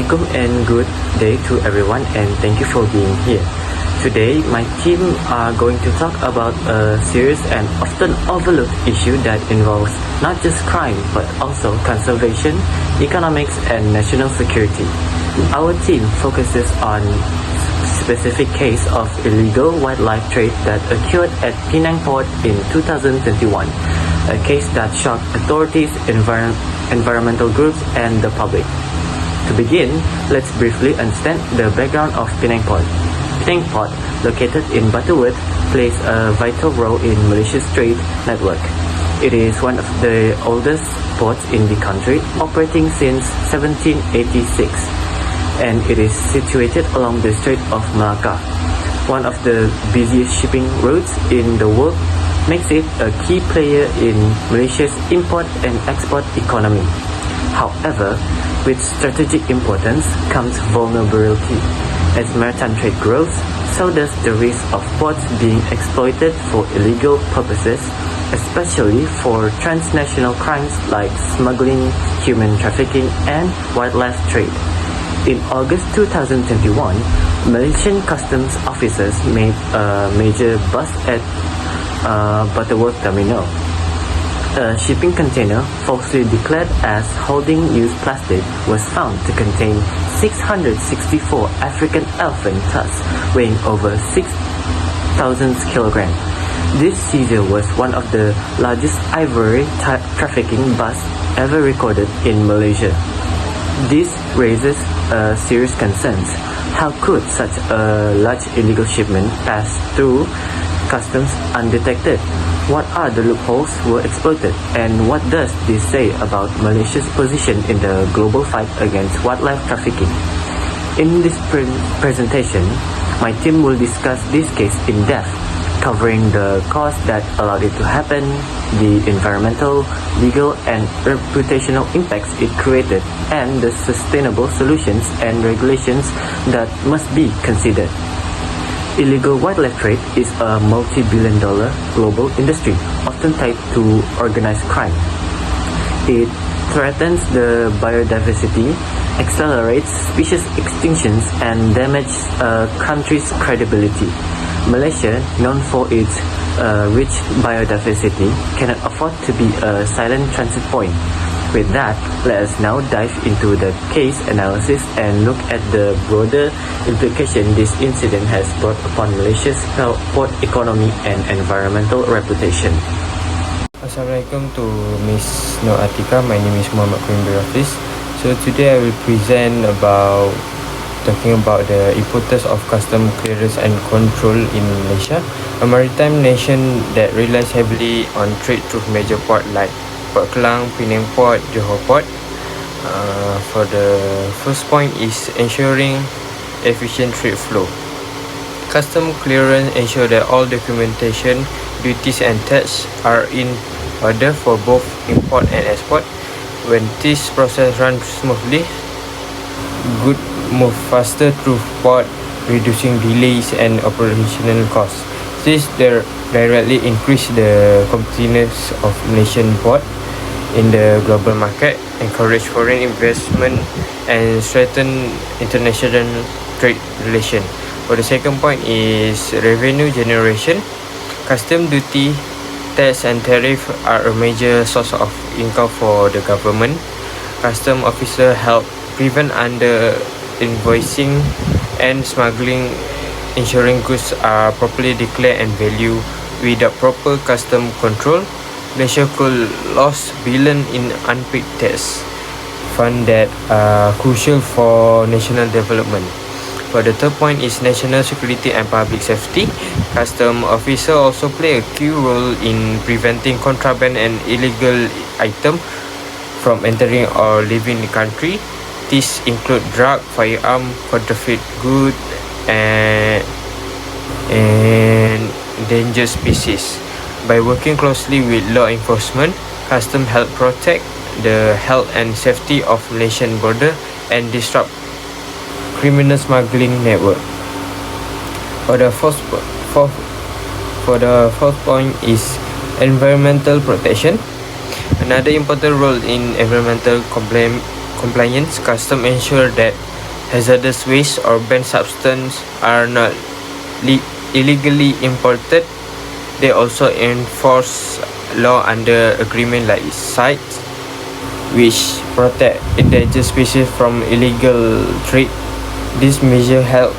Assalamualaikum and good day to everyone, and thank you for being here. Today, my team are going to talk about a serious and often overlooked issue that involves not just crime but also conservation, economics, and national security. Our team focuses on specific case of illegal wildlife trade that occurred at Penang port in 2021, a case that shocked authorities, environmental groups, and the public. To begin, let's briefly understand the background of Penang Port. Penang Port, located in Butterworth, plays a vital role in Malaysia's trade network. It is one of the oldest ports in the country, operating since 1786, and it is situated along the Strait of Malacca. One of the busiest shipping routes in the world, makes it a key player in Malaysia's import and export economy. However, with strategic importance comes vulnerability. As maritime trade grows, so does the risk of ports being exploited for illegal purposes, especially for transnational crimes like smuggling, human trafficking, and wildlife trade. In August 2021, Malaysian customs officers made a major bust at Butterworth Terminal. A shipping container falsely declared as holding used plastic was found to contain 664 African elephant tusks weighing over 6,000 kilograms. This seizure was one of the largest ivory trafficking busts ever recorded in Malaysia. This raises serious concerns. How could such a large illegal shipment pass through customs undetected? What are the loopholes were exploited, and what does this say about Malaysia's position in the global fight against wildlife trafficking? In this presentation, my team will discuss this case in depth, covering the cause that allowed it to happen, the environmental, legal, and reputational impacts it created, and the sustainable solutions and regulations that must be considered. Illegal wildlife trade is a multi-billion-dollar global industry, often tied to organized crime. It threatens the biodiversity, accelerates species extinctions, and damages a country's credibility. Malaysia, known for its rich biodiversity, cannot afford to be a silent transit point. With that, let us now dive into the case analysis and look at the broader implication this incident has brought upon Malaysia's port economy and environmental reputation. Assalamualaikum to Miss Nur Atika. My name is Muhammad Queen Hafiz. So today I will present about talking about the importance of custom clearance and control in Malaysia, a maritime nation that relies heavily on trade through major ports like Port Klang, Penang Port, Johor Port. For the first point is ensuring efficient trade flow. Custom clearance ensure that all documentation, duties and tax are in order for both import and export. When this process runs smoothly, goods move faster through port, reducing delays and operational costs. This directly increase the competitiveness of Malaysian port in the global market, encourage foreign investment, and strengthen international trade relations. For the second point is revenue generation. Custom duty, tax and tariff are a major source of income for the government. Custom officers help prevent under invoicing and smuggling, ensuring goods are properly declared and valued. Without proper custom control, Malaysia could lose billions in unpaid tax funds that are crucial for national development. For the third point is national security and public safety. Custom officers also play a key role in preventing contraband and illegal items from entering or leaving the country. These include drug, firearm, counterfeit goods, and endangered species. By working closely with law enforcement, Customs help protect the health and safety of Malaysian border and disrupt criminal smuggling network. For the fourth point is environmental protection. Another important role in environmental compliance, Customs ensure that hazardous waste or banned substance are not illegally imported. They also enforce law under agreement like CITES, which protect endangered species from illegal trade. This measure help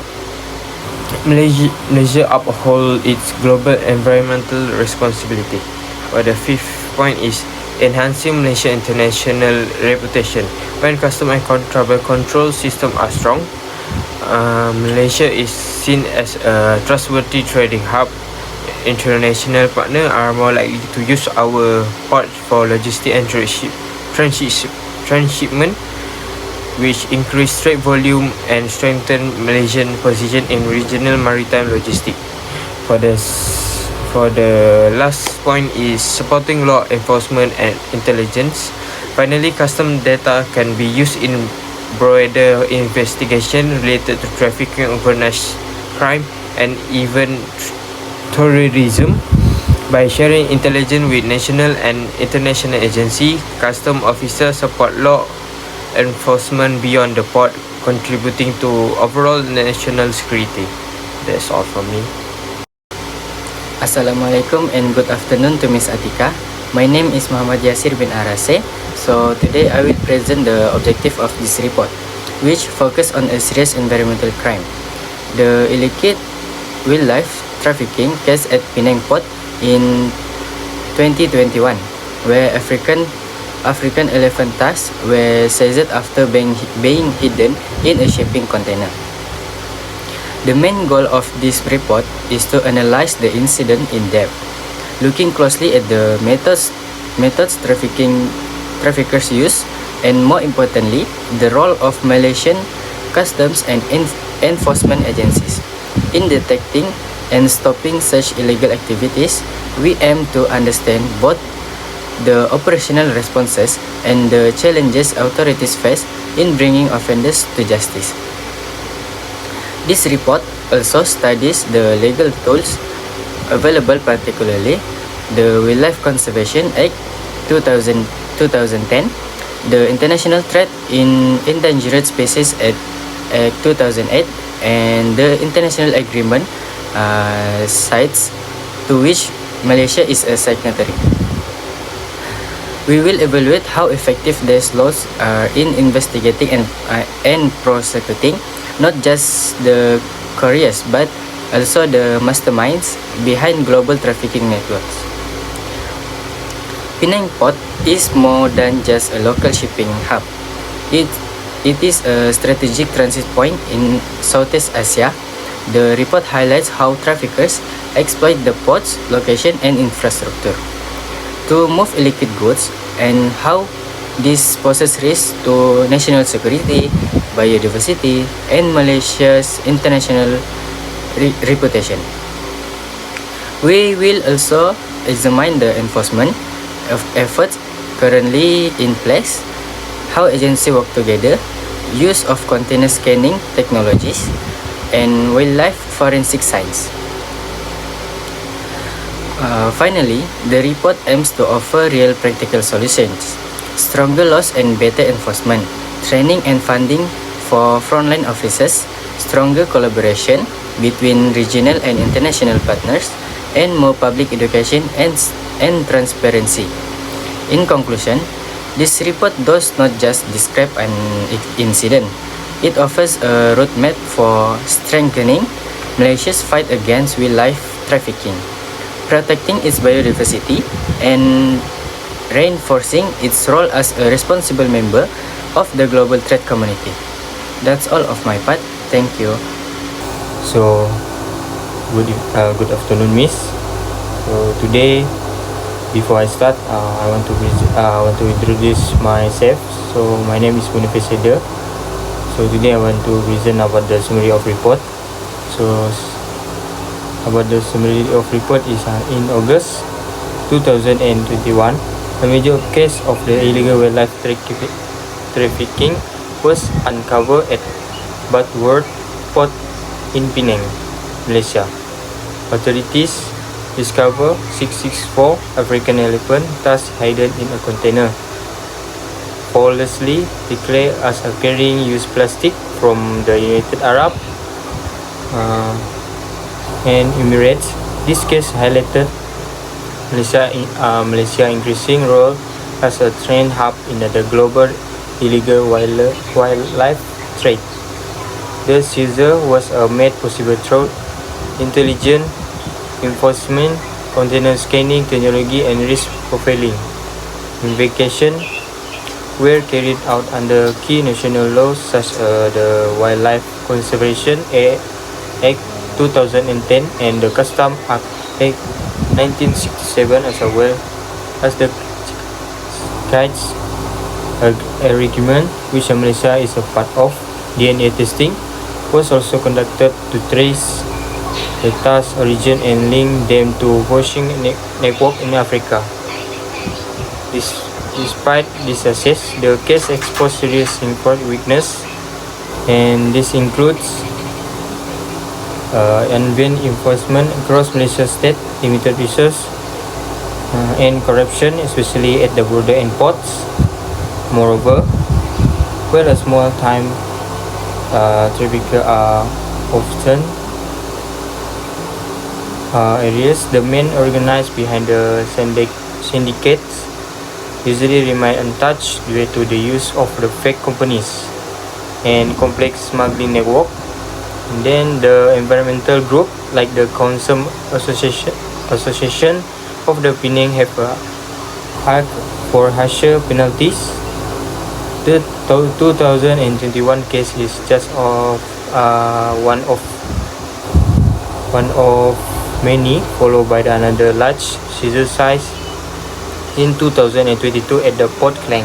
Malaysia uphold its global environmental responsibility. But the fifth point is enhancing Malaysia's international reputation. When custom and travel control systems are strong, Malaysia is seen as a trustworthy trading hub. International partners are more likely to use our port for logistics and transshipment, which increase trade volume and strengthen Malaysian position in regional maritime logistics. For the last point is supporting law enforcement and intelligence. Finally, custom data can be used in broader investigation related to trafficking, organized crime, and even terrorism. By sharing intelligence with national and international agencies, custom officers support law enforcement beyond the port, contributing to overall national security. That's all from me. Assalamualaikum and good afternoon to Miss Atika. My name is Muhammad Yasir bin Arase. So today I will present the objective of this report, which focus on a serious environmental crime, the illicit wildlife trafficking case at Penang port in 2021, where African elephant tusks were seized after being hidden in a shipping container. The main goal of this report is to analyze the incident in depth, looking closely at the methods traffickers use, and more importantly, the role of Malaysian customs and enforcement agencies in detecting and stopping such illegal activities. We aim to understand both the operational responses and the challenges authorities face in bringing offenders to justice. This report also studies the legal tools available, particularly the Wildlife Conservation Act 2010, the International Trade in Endangered Species Act 2008, and the international agreement CITES, to which Malaysia is a signatory. We will evaluate how effective these laws are in investigating and prosecuting not just the couriers but also the masterminds behind global trafficking networks. Penang Port is more than just a local shipping hub. It is a strategic transit point in Southeast Asia. The report highlights how traffickers exploit the port's location and infrastructure to move illicit goods, and how this poses risks to national security, biodiversity, and Malaysia's international reputation. We will also examine the enforcement of efforts currently in place, how agencies work together, use of container scanning technologies, and wildlife forensic science. Finally, the report aims to offer real practical solutions, stronger laws and better enforcement, training and funding for frontline officers, stronger collaboration between regional and international partners, and more public education and transparency. In conclusion, this report does not just describe an incident. It offers a roadmap for strengthening Malaysia's fight against wildlife trafficking, protecting its biodiversity, and reinforcing its role as a responsible member of the global trade community. That's all of my part. Thank you. So, good afternoon, Miss. So today, before I start, I want to introduce myself. So my name is Munifis Haider. So today I want to present about the summary of report. So about the summary of report is in August 2021, a major case of the illegal wildlife trafficking was uncovered at Butterworth Port in Penang, Malaysia. Authorities discovered 664 African elephant tusks hidden in a container. falsely declared as a carrying used plastic from the United Arab and Emirates. This case highlighted Malaysia increasing role as a trade hub in the global illegal wildlife trade. The seizure was made possible through intelligent enforcement, container scanning technology, and risk profiling. Investigations were carried out under key national laws such as the Wildlife Conservation Act 2010 and the Customs Act 1967, as well as the CITES agreement, which Malaysia is a part of. DNA testing was also conducted to trace the task origin and link them to poaching network in Africa. Despite this success, the case exposed serious weakness, and this includes uneven enforcement across Malaysia state, limited resources, and corruption, especially at the border and ports. Moreover, where a small time traffickers are often areas, the men organized behind the syndicates usually remain untouched due to the use of the fake companies and complex smuggling network. And then the environmental group like the Council Association of the Penang have asked for harsher penalties. The 2021 case is just one of many, followed by another large seizure size in 2022 at the Port Klang,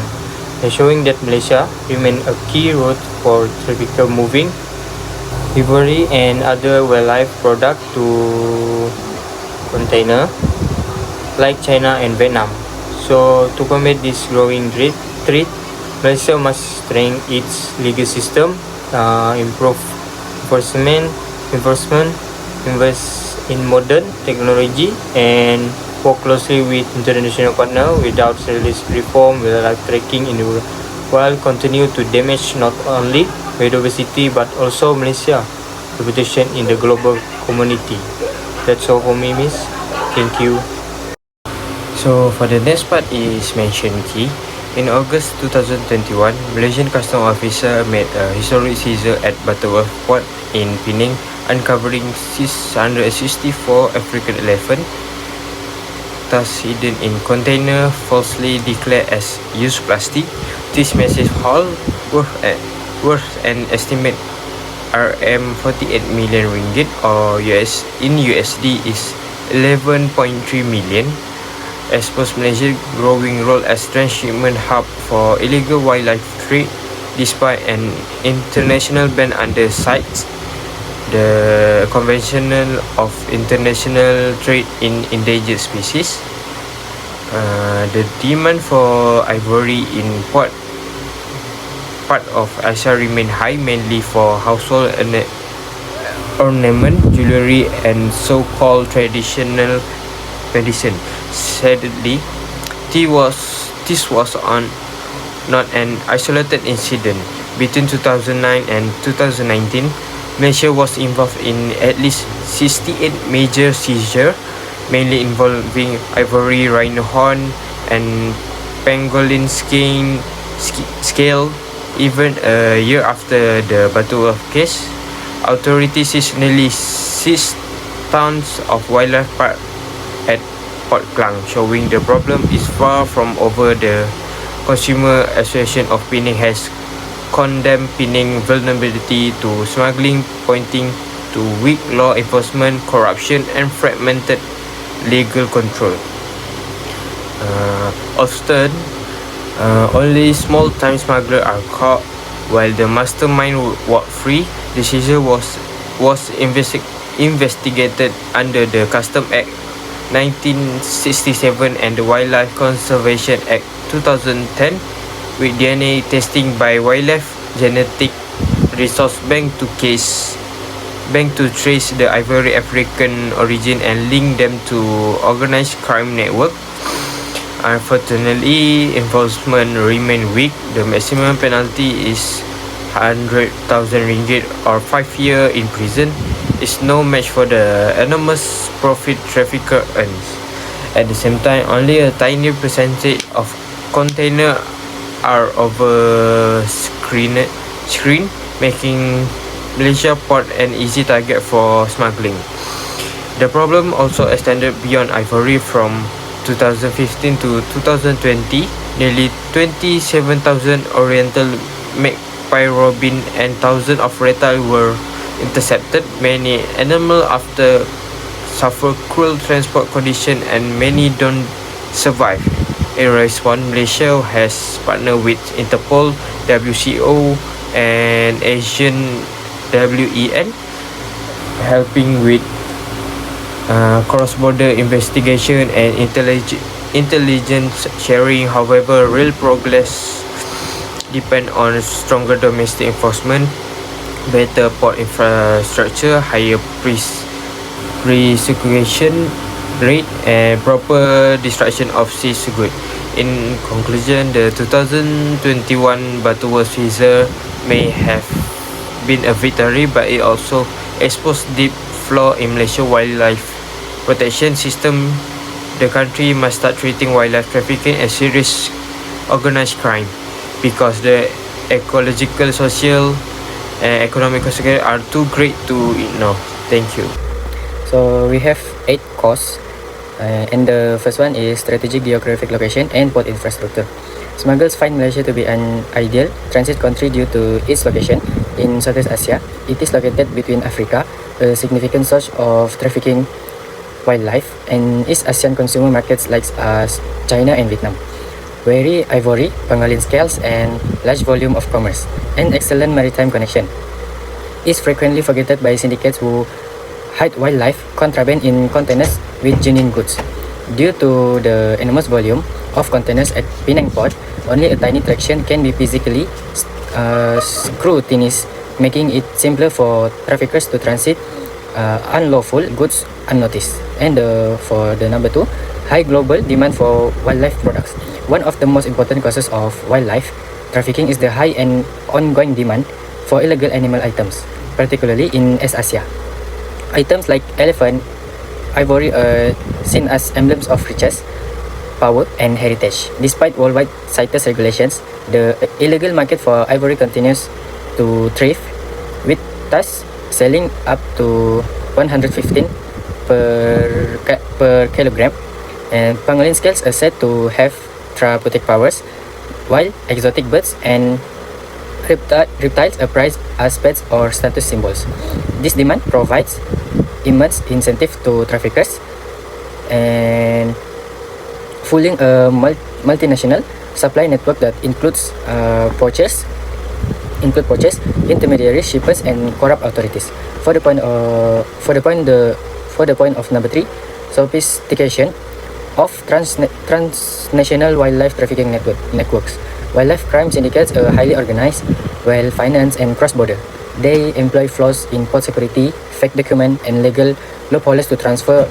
showing that Malaysia remains a key route for traffickers moving ivory and other wildlife products to container like China and Vietnam. So to combat this growing threat, Malaysia must strengthen its legal system, improve enforcement, invest in modern technology, and work closely with international partners. Without serious reform, wildlife tracking in the world continue to damage not only biodiversity but also Malaysia reputation in the global community. That's all for me, miss. Thank you. So for the next part is mention key. In August 2021, Malaysian Customs officer made a historic seizure at Butterworth Port in Penang, uncovering 664 African elephant, thus hidden in container falsely declared as used plastic. This massive haul worth an estimate RM48 million ringgit or in USD is 11.3 million. Exposed Malaysia's growing role as transshipment hub for illegal wildlife trade. Despite an international ban under CITES, the Convention of International Trade in Endangered Species, the demand for ivory in part of Asia remain high, mainly for household ornament, jewelry, and so-called traditional medicine. Sadly, this was not an isolated incident. Between 2009 and 2019, Malaysia was involved in at least 68 major seizures, mainly involving ivory, rhino horn, and pangolin scale. Even a year after the Butterworth case, authorities seasonally seized tons of wildlife at Port Klang, showing the problem is far from over. The Consumer Association of Penang has condemned Penang vulnerability to smuggling, pointing to weak law enforcement, corruption, and fragmented legal control. Often, only small-time smugglers are caught, while the mastermind walk free. The seizure was investigated under the Customs Act 1967 and the Wildlife Conservation Act 2010, with DNA testing by Wildlife Genetic Resource Bank to trace the ivory African origin and link them to organized crime network. Unfortunately, enforcement remain weak. The maximum penalty is 100,000 ringgit or 5 years in prison. Is no match for the enormous profit trafficker earns. At the same time, only a tiny percentage of container are over screen, making Malaysia port an easy target for smuggling. The problem also extended beyond Ivory from 2015 to 2020. Nearly 27,000 Oriental Pyro bean and thousands of reptiles were intercepted. Many animals after suffer cruel transport conditions and many don't survive. In response, Malaysia has partnered with Interpol, WCO and Asian WEN, helping with cross-border investigation and intelligence sharing. However, real progress depend on stronger domestic enforcement, better port infrastructure, higher pre-circulation rate, and proper destruction of seized goods. In conclusion, the 2021 Butterworth visa may have been a victory, but it also exposed deep flaw in Malaysia wildlife protection system. The country must start treating wildlife trafficking as serious organized crime, because the ecological, social, and economic consequences are too great to ignore. Thank you. So we have 8 costs, and the first one is strategic geographic location and port infrastructure. Smugglers find Malaysia to be an ideal transit country due to its location in Southeast Asia. It is located between Africa, a significant source of trafficking wildlife, and East Asian consumer markets like China and Vietnam. Wary ivory, pangolin scales, and large volume of commerce, and excellent maritime connection. Is frequently forgotten by syndicates who hide wildlife contraband in containers with genuine goods. Due to the enormous volume of containers at Penang port, only a tiny fraction can be physically scrutinized, making it simpler for traffickers to transit unlawful goods unnoticed. And for the number 2, high global demand for wildlife products. One of the most important causes of wildlife trafficking is the high and ongoing demand for illegal animal items, particularly in East Asia. Items like elephant, ivory are seen as emblems of riches, power, and heritage. Despite worldwide CITES regulations, the illegal market for ivory continues to thrive, with thus selling up to 115 per kilogram. And pangolin scales are said to have therapeutic powers, while exotic birds and reptiles are prized as pets or status symbols. This demand provides immense incentive to traffickers and fooling a multinational supply network that includes poachers, intermediaries, shippers, and corrupt authorities. For the point of number 3, sophistication of transnational wildlife trafficking networks. Wildlife crime syndicates are highly organized, well-financed, and cross-border. They employ flaws in port security, fake documents, and legal loopholes to transfer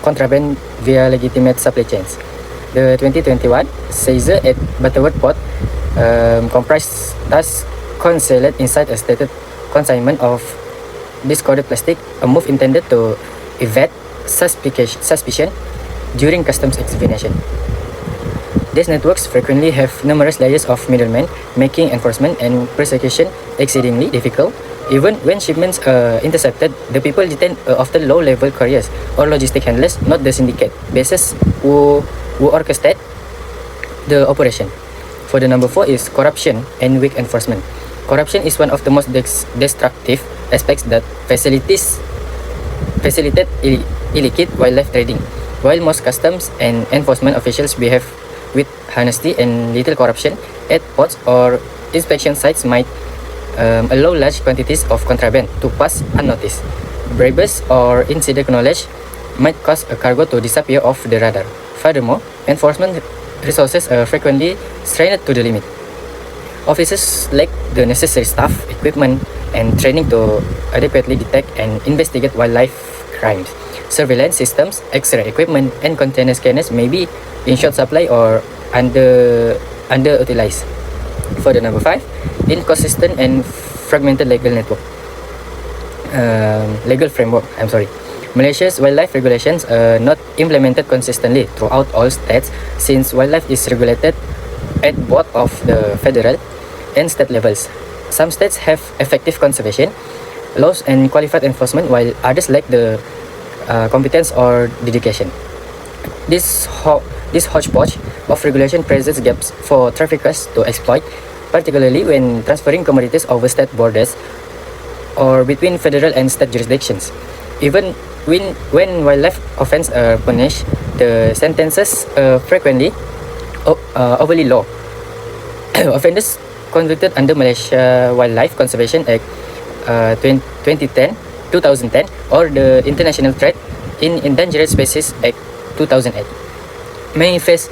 contraband via legitimate supply chains. The 2021 seizure at Butterworth Port comprised thus concealed inside a stated consignment of discarded plastic, a move intended to evade suspicion during customs examination. These networks frequently have numerous layers of middlemen, making enforcement and prosecution exceedingly difficult. Even when shipments are intercepted, the people detained are often low-level couriers or logistic handlers, not the syndicate bases who orchestrate the operation. For the number 4 is corruption and weak enforcement. Corruption is one of the most destructive aspects that facilitate illicit wildlife trading. While most customs and enforcement officials behave with honesty and little corruption, at ports or inspection sites might allow large quantities of contraband to pass unnoticed. Bribes or insider knowledge might cause a cargo to disappear off the radar. Furthermore, enforcement resources are frequently strained to the limit. Officers lack the necessary staff, equipment, and training to adequately detect and investigate wildlife crimes. Surveillance systems, X-ray equipment, and container scanners may be in short supply or underutilized. For the number 5, inconsistent and fragmented legal framework. Malaysia's wildlife regulations are not implemented consistently throughout all states, since wildlife is regulated at both of the federal and state levels. Some states have effective conservation laws and qualified enforcement, while others lack the competence or dedication. This hodgepodge of regulation presents gaps for traffickers to exploit, particularly when transferring commodities over state borders or between federal and state jurisdictions. Even when wildlife offences are punished, the sentences are frequently overly low. Offenders convicted under Malaysia Wildlife Conservation Act 2010 or the International Trade in Endangered Species Act 2008 may face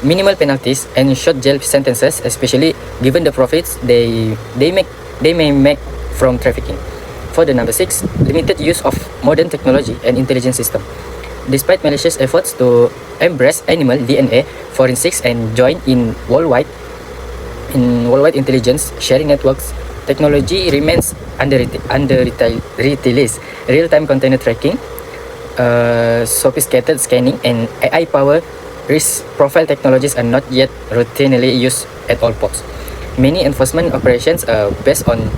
minimal penalties and short jail sentences, especially given the profits they may make from trafficking. For the number 6, limited use of modern technology and intelligence system. Despite Malaysia's efforts to embrace animal DNA forensics and join in worldwide intelligence sharing networks, technology remains underutilized. Real-time container tracking, sophisticated scanning, and AI-powered risk profile technologies are not yet routinely used at all ports. Many enforcement operations are based on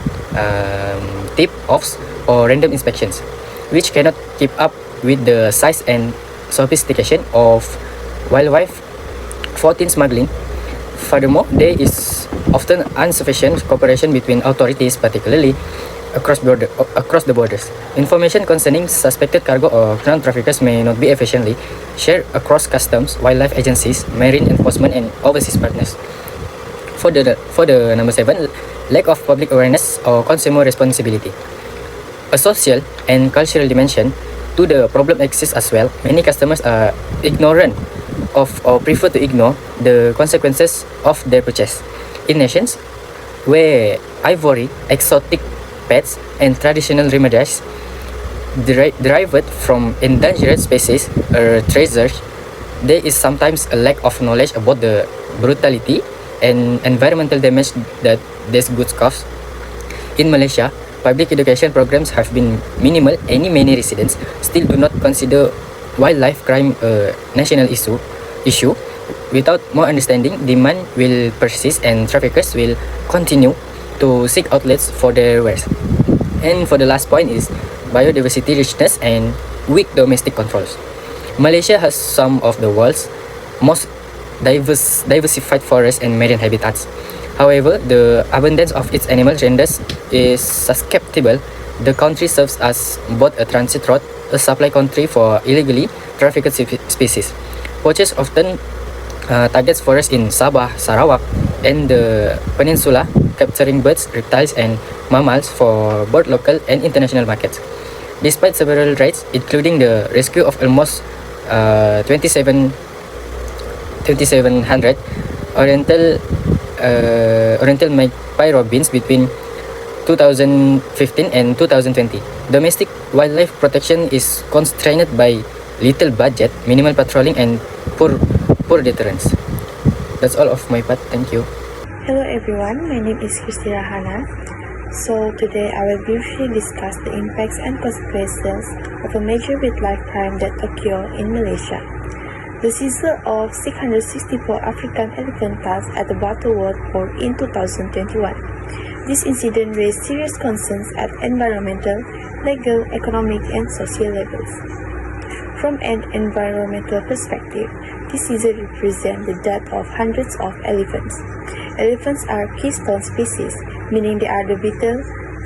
tip-offs or random inspections, which cannot keep up with the size and sophistication of wildlife 14 smuggling. Furthermore, there is often insufficient cooperation between authorities, particularly across the borders. Information concerning suspected cargo or ground traffickers may not be efficiently shared across customs, wildlife agencies, marine enforcement, and overseas partners. For the number 7, lack of public awareness or consumer responsibility. A social and cultural dimension to the problem exists as well. Many customers are ignorant of or prefer to ignore the consequences of their purchase. In nations where ivory, exotic pets, and traditional remedies derived from endangered species are treasured, there is sometimes a lack of knowledge about the brutality and environmental damage that these goods cause. In Malaysia, public education programs have been minimal, and many residents still do not consider wildlife crime a national issue. Without more understanding, demand will persist and traffickers will continue to seek outlets for their wares. And for the last point is biodiversity richness and weak domestic controls. Malaysia has some of the world's most diversified forests and marine habitats. However, the abundance of its animals renders is susceptible. The country serves as both a transit route, a supply country for illegally trafficked species. Poachers often targets forests in Sabah, Sarawak, and the peninsula, capturing birds, reptiles, and mammals for both local and international markets. Despite several raids, including the rescue of almost 2,700 oriental magpie robins between 2015 and 2020, domestic wildlife protection is constrained by little budget, minimal patrolling, and poor deterrence. That's all of my part. Thank you. Hello everyone, my name is Christina Hana. So today I will briefly discuss the impacts and consequences of a major wildlife crime that occurred in Malaysia. The seizure of 664 African elephant tusk at the Butterworth Port in 2021. This incident raised serious concerns at environmental, legal, economic, and social levels. From an environmental perspective, this seizure represents the death of hundreds of elephants. Elephants are keystone species, meaning they are the vital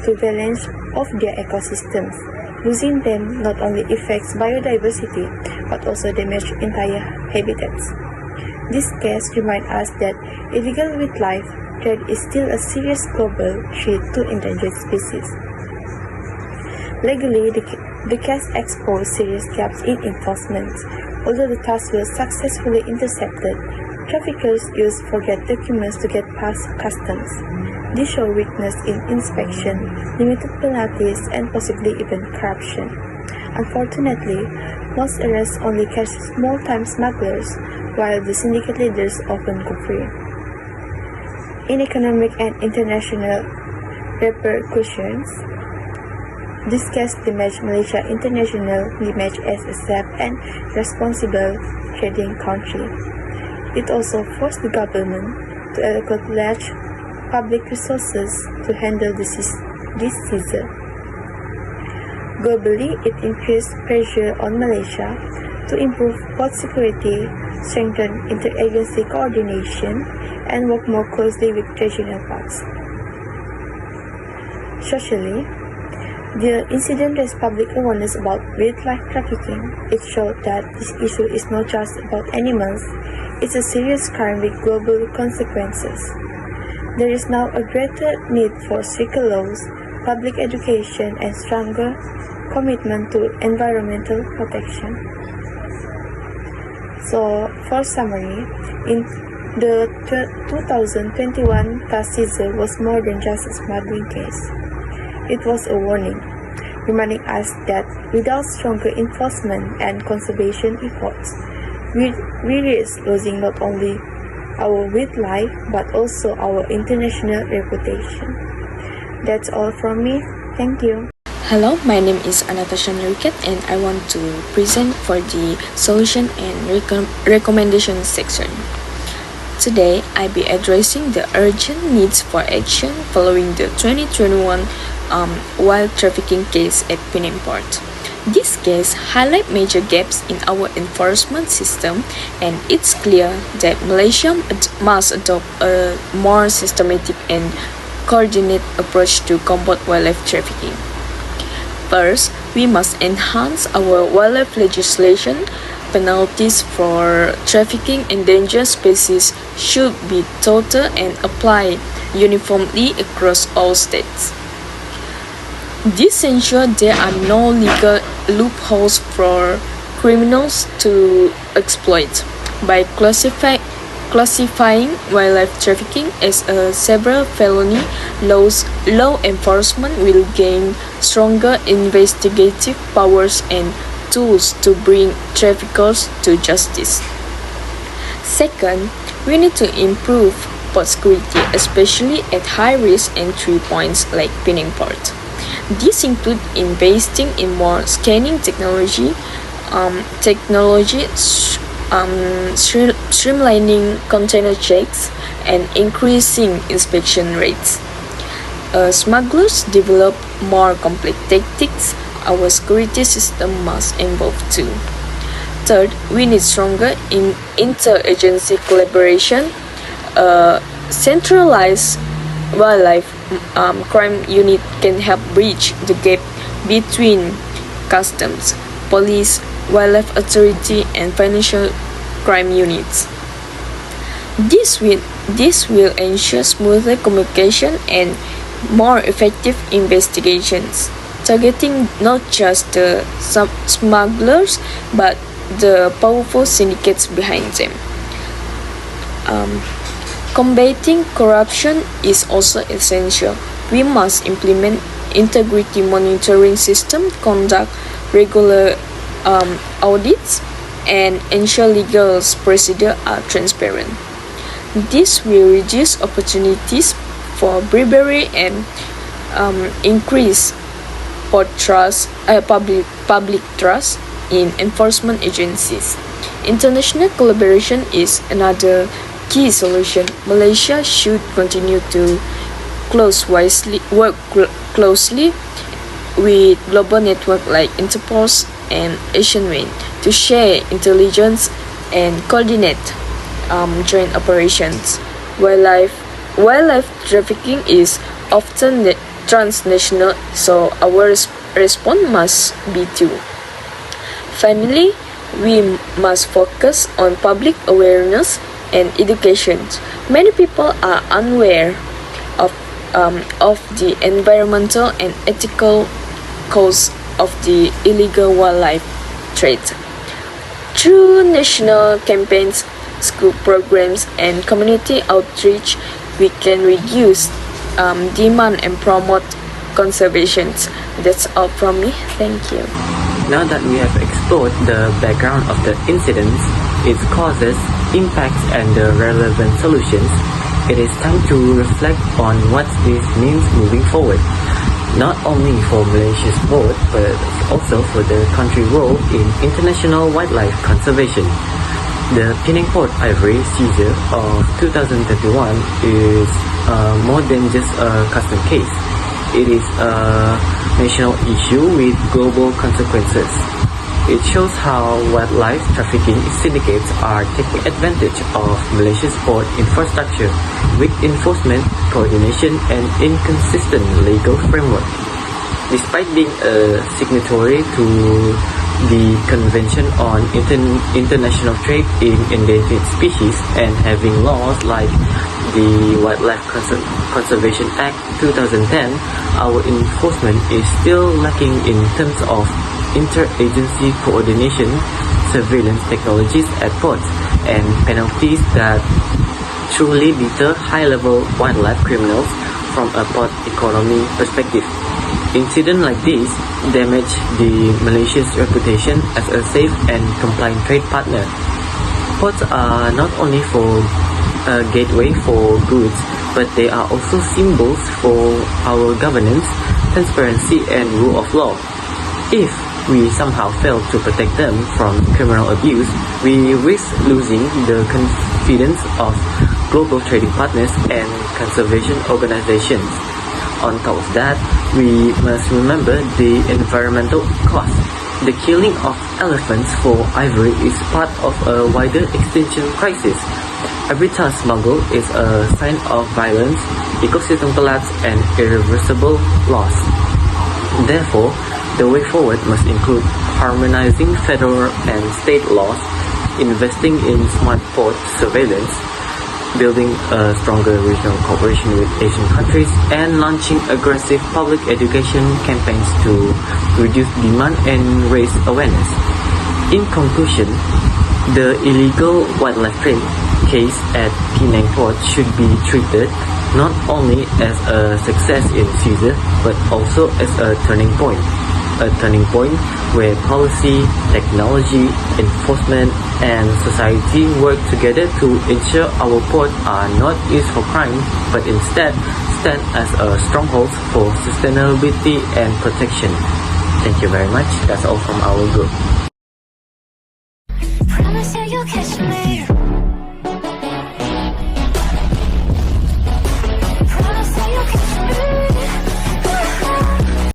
surveillance of their ecosystems. Losing them not only affects biodiversity, but also damages entire habitats. This case reminds us that illegal wildlife trade is still a serious global threat to endangered species. Legally, the case exposed serious gaps in enforcement. Although the tusks were successfully intercepted, traffickers used forged documents to get past customs. This showed weakness in inspection, limited penalties, and possibly even corruption. Unfortunately, most arrests only catch small-time smugglers, while the syndicate leaders often go free. In economic and international repercussions, this case damaged Malaysia's international image as a safe and responsible trading country. It also forced the government to allocate large public resources to handle this seizure. Globally, it increased pressure on Malaysia to improve port security, strengthen interagency coordination, and work more closely with regional parts. Socially, the incident raised public awareness about wildlife trafficking. It showed that this issue is not just about animals, it's a serious crime with global consequences. There is now a greater need for stricter laws, public education, and stronger commitment to environmental protection. So, for summary, in the 2021 past season was more than just a smuggling case. It was a warning, reminding us that without stronger enforcement and conservation efforts, we risk losing not only our wildlife but also our international reputation. That's all from me. Thank you. Hello, my name is Anastasia Riket and I want to present for the solution and recommendation section. Today, I'll be addressing the urgent needs for action following the 2021 wild trafficking case at Penang Port. This case highlights major gaps in our enforcement system, and it's clear that Malaysia must adopt a more systematic and coordinated approach to combat wildlife trafficking. First, we must enhance our wildlife legislation. Penalties for trafficking endangered species should be total and applied uniformly across all states. This ensures there are no legal loopholes for criminals to exploit. By classifying wildlife trafficking as a several felony, law enforcement will gain stronger investigative powers and tools to bring traffickers to justice. Second, we need to improve port security, especially at high-risk entry points like Penang Port. This includes investing in more scanning technology, streamlining container checks, and increasing inspection rates. Smugglers develop more complex tactics. Our security system must evolve too. Third, we need stronger interagency collaboration. Centralized wildlife crime unit can help bridge the gap between customs, police, wildlife authority, and financial crime units. This will ensure smoother communication and more effective investigations, targeting not just the smugglers but the powerful syndicates behind them. Combating corruption is also essential. We must implement integrity monitoring system, conduct regular audits, and ensure legal procedures are transparent. This will reduce opportunities for bribery and increase public trust in enforcement agencies. International collaboration is another key solution. Malaysia should continue to work closely with global networks like Interpol and Asian Wing to share intelligence and coordinate joint operations. Wildlife trafficking is often transnational, so our response must be too. Finally, we must focus on public awareness and education. Many people are unaware of the environmental and ethical costs of the illegal wildlife trade. Through national campaigns, school programs, and community outreach, we can reduce demand and promote conservation. That's all from me. Thank you. Now that we have explored the background of the incidents, its causes, impacts and the relevant solutions, it is time to reflect on what this means moving forward, not only for Malaysia's port but also for the country's role in international wildlife conservation. The Penang Port Ivory seizure of 2021 is more than just a custom case. It is a national issue with global consequences. It shows how wildlife trafficking syndicates are taking advantage of Malaysia's port infrastructure, weak enforcement, coordination, and inconsistent legal framework. Despite being a signatory to the Convention on International Trade in Endangered Species and having laws like the Wildlife Conservation Act 2010, our enforcement is still lacking in terms of interagency coordination, surveillance technologies at ports, and penalties that truly deter high-level wildlife criminals from a port economy perspective. Incidents like this damage the Malaysia's reputation as a safe and compliant trade partner. Ports are not only for a gateway for goods, but they are also symbols for our governance, transparency, and rule of law. If we somehow fail to protect them from criminal abuse, we risk losing the confidence of global trading partners and conservation organizations. On top of that, we must remember the environmental cost. The killing of elephants for ivory is part of a wider extinction crisis. Every ton smuggled is a sign of violence, ecosystem collapse, and irreversible loss. Therefore, the way forward must include harmonizing federal and state laws, investing in smart port surveillance, building a stronger regional cooperation with Asian countries, and launching aggressive public education campaigns to reduce demand and raise awareness. In conclusion, the illegal wildlife trade case at Penang Port should be treated not only as a success in seizure but also as a turning point. A turning point where policy, technology, enforcement, and society work together to ensure our ports are not used for crime, but instead stand as a stronghold for sustainability and protection. Thank you very much. That's all from our group.